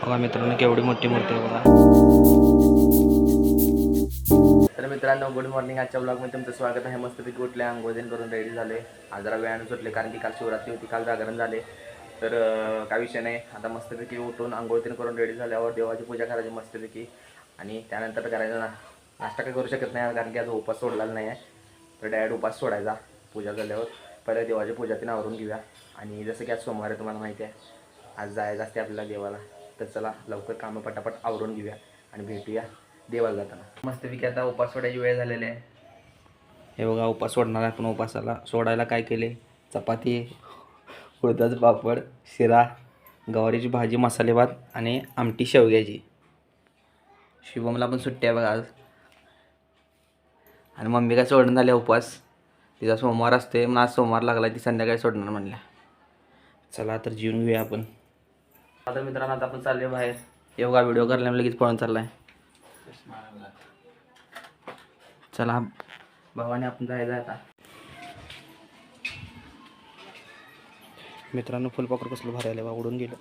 बघा मित्रांनो केवढी मोठी मूर्ती आहे बघा. तर मित्रांनो गुड मॉर्निंग. आजच्या ब्लॉगमध्ये तुमचं स्वागत आहे. मस्तपैकी उठले, आंघोळीन करून रेडी झाले. आज जरा वेळानं सुटले कारण की काल शिवरात्री होती, काल जागरण झाले. तर काय विषय नाही, आता मस्तपैकी उठून आंघोळीन करून रेडी झाल्यावर देवाची पूजा करायची मस्तपैकी आणि त्यानंतर करायचं नाश्ता काही करू शकत नाही कारण की आज उपास सोडलेला नाही आहे. तर डायरेक्ट उपास सोडायचा पूजा झाल्यावर. पहिले देवाची पूजा तीन आवरून घेऊया आणि जसं की आज सोमवार आहे तुम्हाला माहिती आहे, आज जायचं असते आपल्याला देवाला. तर चला लवकर कामं पटापट आवरून घेऊया आणि भेटूया देवाला जाताना. मस्तपैकी आता उपास सोडायची वेळ झालेली आहे. हे बघा उपास सोडणार आहे. पण उपासाला सोडायला काय केले, चपाती, उडदाचं पापड, शिरा, गवारीची भाजी, मसाले भात आणि आमटी शेवग्याची. शिवमला पण सुट्टी आहे बघा आज. आणि मम्मी काय सोडून झाले उपवास, तिचा सोमवार असते म्हणून आज सोमवार लागला, ती संध्याकाळी सोडणार म्हणल्या. चला तर जेवून घेऊया आपण. आता मित्रांनो आता आपण चालले बाहेर. हे बघा व्हिडिओ करायला लगेच पळून चाललाय. चला भावाने आपण जायचं आता. मित्रांनो फुलपाखरू कसलं भारी आलं बा, उडून गेलं.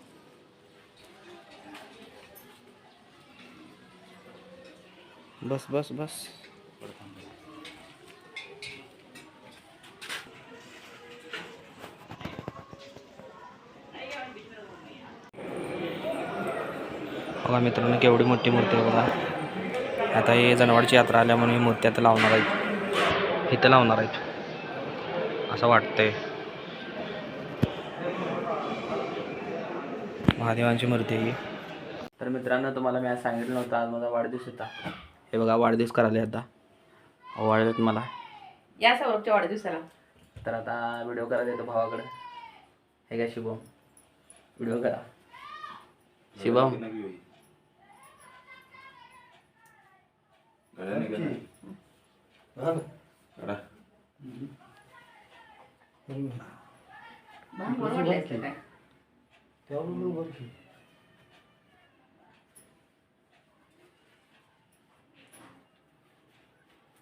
बस बस बस. बघा मित्रांनो केवढी मोठी मूर्ती आहे बघा. आता हे जनवाडची यात्रा आल्या म्हणून ही मूर्ती आता लावणार आहेत, इथं लावणार आहेत असं वाटतंय. महादेवांची मूर्ती आहे. तर मित्रांनो तुम्हाला मी आज सांगितलं नव्हतं, आज माझा वाढदिवस होता. हे बघा वाढदिवस करायला आता वाढत मला या सौरभच्या वाढदिवसाला. तर आता व्हिडिओ करायला येतो भावाकडे. हे काय शुभम व्हिडिओ करा. शिवम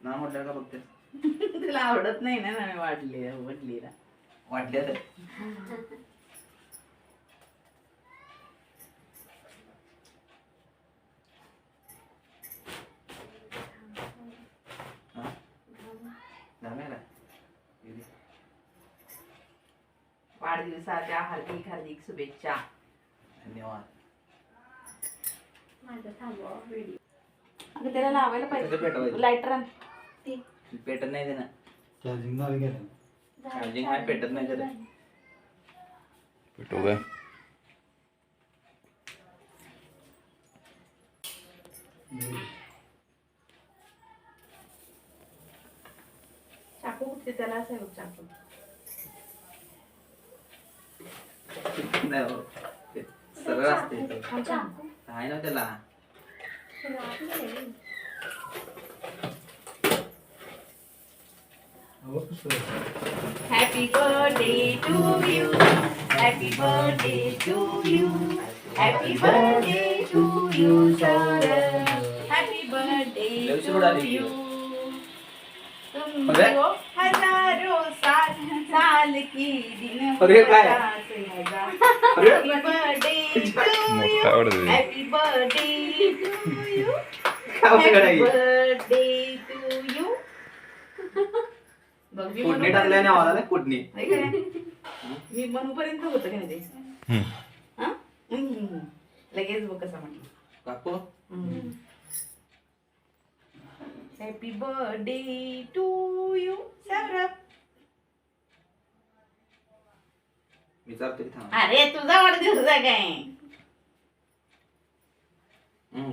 ना म्हटलं का बघते. तुला आवडत नाही ना मी वाटलीला वाटल्या तर वाढदिवसाच्या हार्दिक हार्दिक शुभेच्छा. धन्यवाद. अगं त्याला लावायला कसं पेटवायचं? पाहिजे लायटर आण. पेटत नाही ते ना. चार्जिंग आहे, पेटत नाही त्याला. पेटू काय चाकू कुठे त्याला असेल बघ चाकू. नाही हो. ते सरळ असते आहे ना त्याला. Happy birthday to you, happy birthday to you, happy birthday to you Saurabh, happy birthday to you. तुम हो हजारों साल की दिन अरे काय? Happy birthday to you, happy birthday to you, happy birthday to you. कुठणी टाकल्याने आवाज आला. कुठणी मी म्हणूपर्यंत होतं का नाही ते. हा? लगेच बघ कसं म्हटलं काकू. Happy birthday to you Saurabh. विचारतो की थांब. अरे तुझा वाढदिवस आहे काय.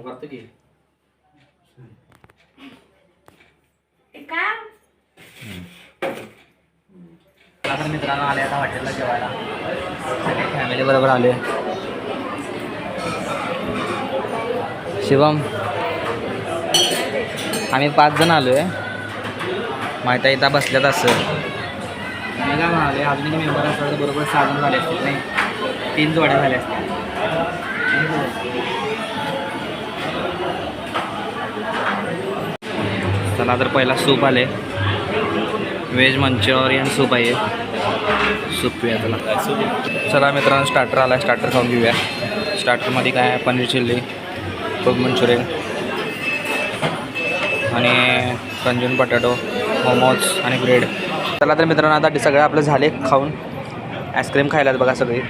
करतो की का आता मित्रांनो आले आता हॉटेलला जेवायला. सगळे फॅमिली बरोबर आले. शिवम आम्ही 5 जण आलो आहे. माहीत आहे इथं बसल्यात असं. मी काय म्हणाले अजून मेंबर असतात तर बरोबर 6 जण झाले असतील नाही, 3 जोड्या झाल्या असतील. चला तर पहिला सूप आले, व्हेज मंचुरियन सूप आहे. सूप पिऊया त्याला. चला मित्रांनो स्टार्टर आला, स्टार्टर खाऊन घेऊया. स्टार्टरमध्ये काय आहे, पनीर चिल्ली, कोबी मंचुरियन आणि कंजून बटाटो, मोमोज आणि ब्रेड. चला तर मित्रांनो, आता सगळं आपलं झाले खाऊन. आईस्क्रीम खायलात बघा सगळी.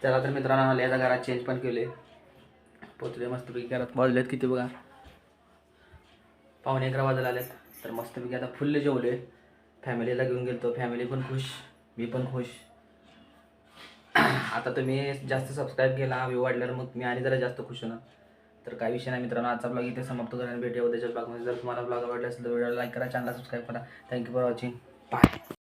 चला तर मित्रांनो, आले आता घरात चेंज पण केले. पोचले मस्तपैकी घरात. वाजलेत किती बघा, 11:15 वाजायला आलेत. तर मस्तपैकी आता फुल्ल जेवले. फॅमिलीला घेऊन गेलतो, फॅमिली पण खुश, मी पण खुश. आता तुम्ही जास्त सबस्क्राईब केला, व्ह्यू वाढल्यावर मग मी आणि जरा जास्त खुश होणार. तर काही विषय नाही मित्रांनो, आजचा ब्लॉग इथे समाप्त करा. भेटूया उद्याच्या ब्लॉगमध्ये. जर तुम्हाला ब्लॉग आवडला असेल तर व्हिडिओला लाईक करा, चॅनलला सबस्क्राईब करा. Thank you for watching. बाय.